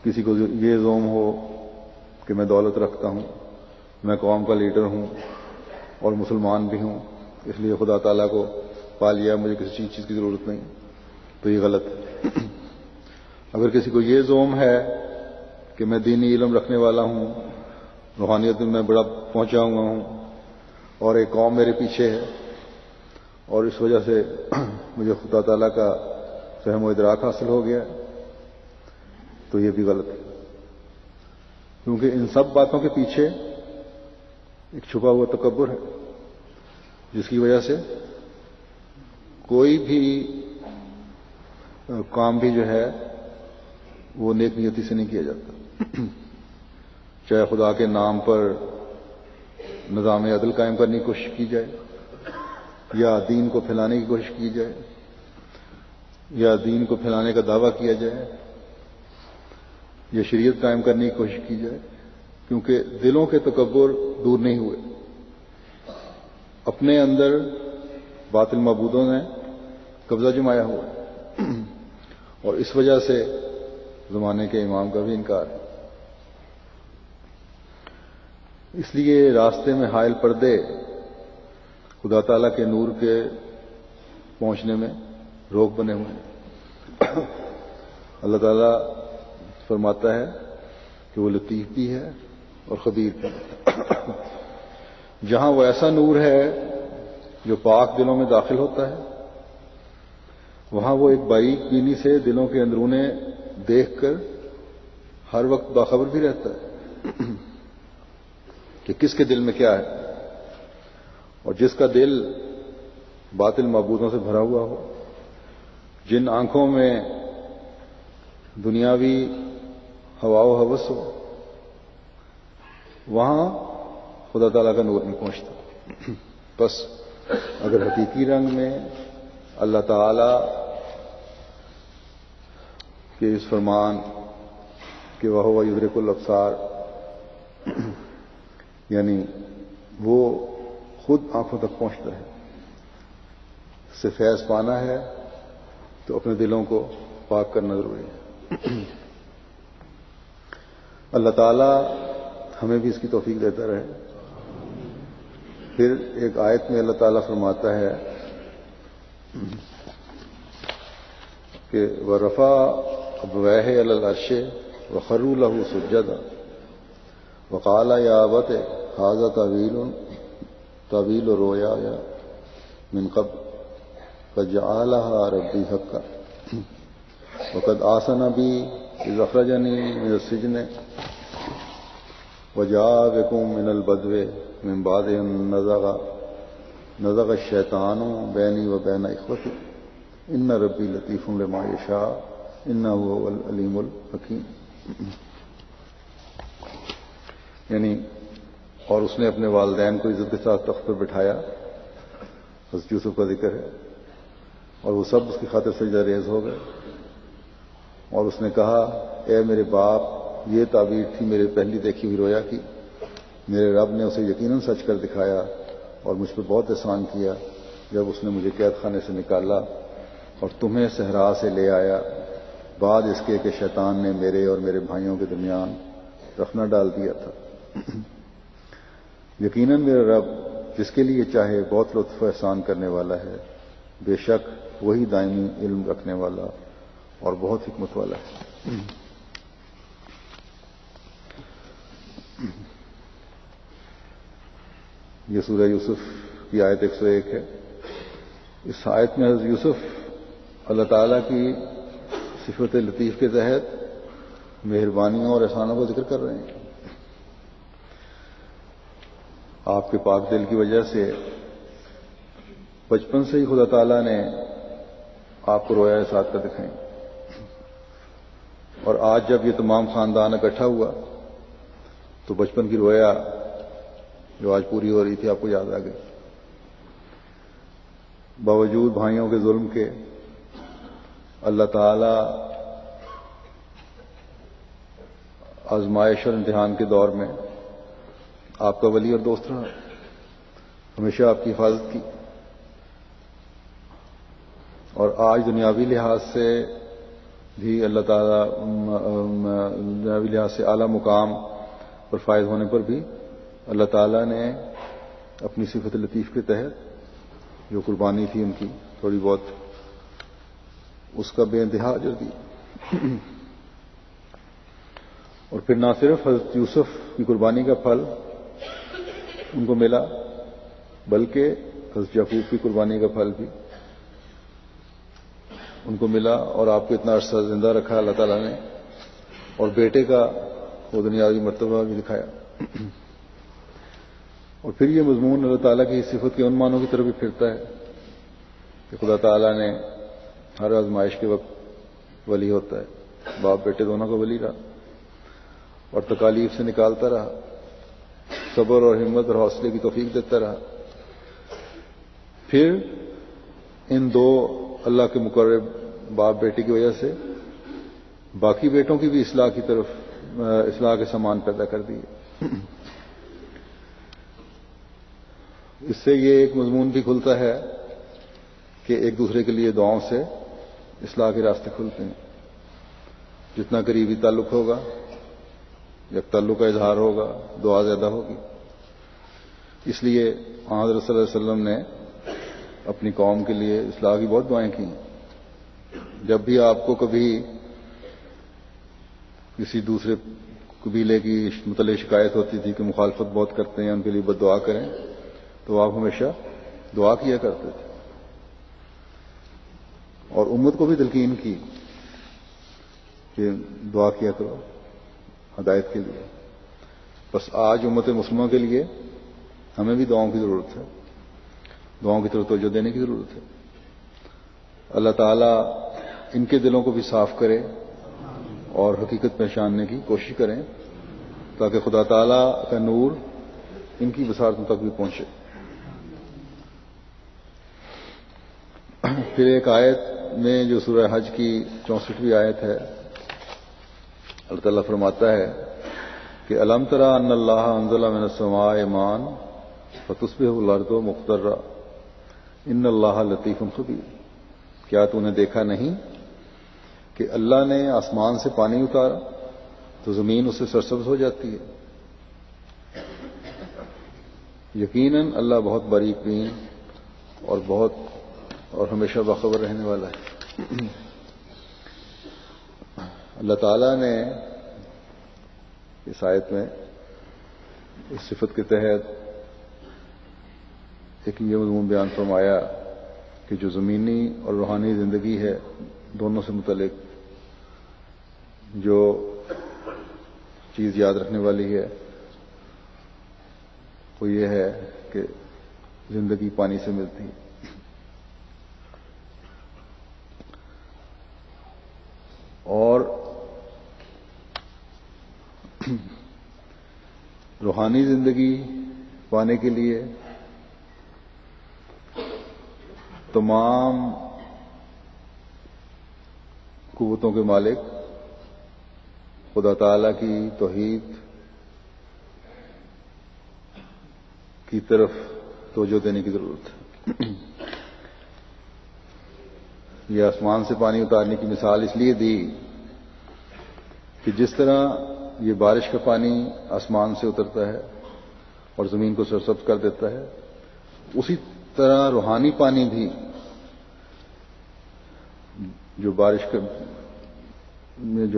کسی کو یہ زوم ہو کہ میں دولت رکھتا ہوں، میں قوم کا لیڈر ہوں اور مسلمان بھی ہوں، اس لیے خدا تعالیٰ کو پا لیا، مجھے کسی چیز کی ضرورت نہیں، تو یہ غلط ہے۔ اگر کسی کو یہ زوم ہے کہ میں دینی علم رکھنے والا ہوں، روحانیت میں بڑا پہنچا ہوا ہوں اور ایک قوم میرے پیچھے ہے اور اس وجہ سے مجھے خدا تعالیٰ کا فہم و ادراک حاصل ہو گیا، تو یہ بھی غلط ہے، کیونکہ ان سب باتوں کے پیچھے ایک چھپا ہوا تکبر ہے، جس کی وجہ سے کوئی بھی کام بھی جو ہے وہ نیک نیتی سے نہیں کیا جاتا، چاہے خدا کے نام پر نظام عدل قائم کرنے کی کوشش کی جائے، یا دین کو پھیلانے کی کوشش کی جائے، یا دین کو پھیلانے کا دعویٰ کیا جائے، یا شریعت قائم کرنے کی کوشش کی جائے، کیونکہ دلوں کے تکبر دور نہیں ہوئے، اپنے اندر باطل معبودوں نے قبضہ جمایا ہوا ہے، اور اس وجہ سے زمانے کے امام کا بھی انکار ہے۔ اس لیے راستے میں حائل پردے خدا تعالیٰ کے نور کے پہنچنے میں روک بنے ہوئے ہیں۔ اللہ تعالیٰ فرماتا ہے کہ وہ لطیف بھی ہے اور خبیر بھی ہے۔ جہاں وہ ایسا نور ہے جو پاک دلوں میں داخل ہوتا ہے، وہاں وہ ایک باریک بینی سے دلوں کے اندرونے دیکھ کر ہر وقت باخبر بھی رہتا ہے کہ کس کے دل میں کیا ہے، اور جس کا دل باطل معبودوں سے بھرا ہوا ہو، جن آنکھوں میں دنیاوی ہوا و ہوس ہو، وہاں خدا تعالیٰ کا نور نہیں پہنچتا۔ بس اگر حقیقی رنگ میں اللہ تعالیٰ کے اس فرمان کہ وَهُوَ يُدْرِكُ الْأَبْصَارَ، یعنی وہ خود آنکھوں تک پہنچتا ہے، سے فیض پانا ہے تو اپنے دلوں کو پاک کرنا ضروری ہے۔ اللہ تعالیٰ ہمیں بھی اس کی توفیق دیتا رہے۔ پھر ایک آیت میں اللہ تعالیٰ فرماتا ہے کہ وَرَفَعَ أَبْوَيْهِ عَلَى الْعَرْشِ وَخَرُّوا لَهُ سُجَّدًا وَقَالَ يَا أَبَتِ هَذَا تَأْوِيلُ رُؤْيَايَ مِنْ قَبْلُ قَدْ جَعَلَهَا رَبِّي حَقًّا وَقَدْ آسَنَ بِي إِذْ أَخْرَجَنِي مِنَ السِّجْنِ وَجَاءَ بِكُم مِّنَ الْبَدْوِ مِن بَعْدِ أَن نَزَغَ الشَّيْطَانُ بَيْنِي وَبَيْنَ إِخْوَتِي إِنَّ رَبِّي لَطِيفٌ لِّمَا يَشَاءُ إِنَّهُ هُوَ الْعَلِيمُ الْحَكِيمُ۔ یعنی اور اس نے اپنے والدین کو عزت کے ساتھ تخت پر بٹھایا، حضرت یوسف کا ذکر ہے، اور وہ سب اس کی خاطر سجدہ ریز ہو گئے، اور اس نے کہا اے میرے باپ، یہ تعبیر تھی میرے پہلی دیکھی ہوئی رویا کی، میرے رب نے اسے یقیناً سچ کر دکھایا اور مجھ پر بہت احسان کیا جب اس نے مجھے قید خانے سے نکالا اور تمہیں صحرا سے لے آیا، بعد اس کے کہ شیطان نے میرے اور میرے بھائیوں کے درمیان رخنہ ڈال دیا تھا۔ یقیناً میرا رب جس کے لیے چاہے بہت لطف و احسان کرنے والا ہے، بے شک وہی دائمی علم رکھنے والا اور بہت حکمت والا ہے۔ یہ سورہ یوسف کی آیت 101 ہے۔ اس آیت میں حضرت یوسف اللہ تعالیٰ کی صفت لطیف کے تحت مہربانیوں اور احسانوں کا ذکر کر رہے ہیں۔ آپ کے پاک دل کی وجہ سے بچپن سے ہی خدا تعالیٰ نے آپ کو رویا ساتھ کر دکھائی، اور آج جب یہ تمام خاندان اکٹھا ہوا تو بچپن کی رویا جو آج پوری ہو رہی تھی آپ کو یاد آ گئی۔ باوجود بھائیوں کے ظلم کے اللہ تعالیٰ آزمائش اور امتحان کے دور میں آپ کا ولی اور دوست رہا، ہمیشہ آپ کی حفاظت کی، اور آج دنیاوی لحاظ سے بھی اللہ تعالیٰ لحاظ سے اعلیٰ مقام پر فائز ہونے پر بھی اللہ تعالیٰ نے اپنی صفت لطیف کے تحت جو قربانی تھی ان کی تھوڑی بہت اس کا بے انتہا اجر دی. اور پھر نہ صرف حضرت یوسف کی قربانی کا پھل ان کو ملا بلکہ حضرت یعقوب کی قربانی کا پھل بھی ان کو ملا اور آپ کو اتنا عرصہ زندہ رکھا اللہ تعالیٰ نے اور بیٹے کا وہ دنیاوی مرتبہ بھی دکھایا. اور پھر یہ مضمون اللہ تعالیٰ کی صفت کے ان معنوں کی طرف بھی پھرتا ہے کہ خدا تعالیٰ نے ہر آزمائش کے وقت ولی ہوتا ہے. باپ بیٹے دونوں کا ولی رہا اور تکالیف سے نکالتا رہا, صبر اور ہمت اور حوصلے کی توفیق دیتا رہا. پھر ان دو اللہ کے مقرب باپ بیٹے کی وجہ سے باقی بیٹوں کی بھی اصلاح کی طرف اصلاح کے سامان پیدا کر دیے. اس سے یہ ایک مضمون بھی کھلتا ہے کہ ایک دوسرے کے لیے دعاؤں سے اصلاح کے راستے کھلتے ہیں. جتنا قریبی تعلق ہوگا یک تعلق کا اظہار ہوگا دعا زیادہ ہوگی. اس لیے حضرت صلی اللہ علیہ وسلم نے اپنی قوم کے لیے اصلاح کی بہت دعائیں کی. جب بھی آپ کو کبھی کسی دوسرے قبیلے کی متعلق شکایت ہوتی تھی کہ مخالفت بہت کرتے ہیں ان کے لیے بد دعا کریں تو آپ ہمیشہ دعا کیا کرتے تھے اور امت کو بھی تلقین کی کہ دعا کیا کرو ہدایت کے لیے. بس آج امت مسلمہ کے لیے ہمیں بھی دعاؤں کی ضرورت ہے, دعاؤں کی طرف توجہ دینے کی ضرورت ہے. اللہ تعالیٰ ان کے دلوں کو بھی صاف کرے اور حقیقت پہچاننے کی کوشش کریں تاکہ خدا تعالیٰ کا نور ان کی بصارتوں تک بھی پہنچے. پھر ایک آیت میں جو سورہ حج کی 64ویں آیت ہے اللہ تعالیٰ فرماتا ہے کہ الم تری ان اللہ انزل من السماء ماء فتصبح الارض مخضرا ان اللہ لطیف خبیر. کیا تو نے دیکھا نہیں کہ اللہ نے آسمان سے پانی اتارا تو زمین اس سے سرسبز ہو جاتی ہے. یقیناً اللہ بہت باریک بین اور ہمیشہ باخبر رہنے والا ہے. اللہ تعالیٰ نے اس آیت میں اس صفت کے تحت ایک یہ مضمون بیان فرمایا کہ جو زمینی اور روحانی زندگی ہے دونوں سے متعلق جو چیز یاد رکھنے والی ہے وہ یہ ہے کہ زندگی پانی سے ملتی ہے. اور روحانی زندگی پانے کے لیے تمام قوتوں کے مالک خدا تعالی کی توحید کی طرف توجہ دینے کی ضرورت ہے. یہ آسمان سے پانی اتارنے کی مثال اس لیے دی کہ جس طرح یہ بارش کا پانی آسمان سے اترتا ہے اور زمین کو سرسبز کر دیتا ہے اسی طرح روحانی پانی بھی جو بارش میں جو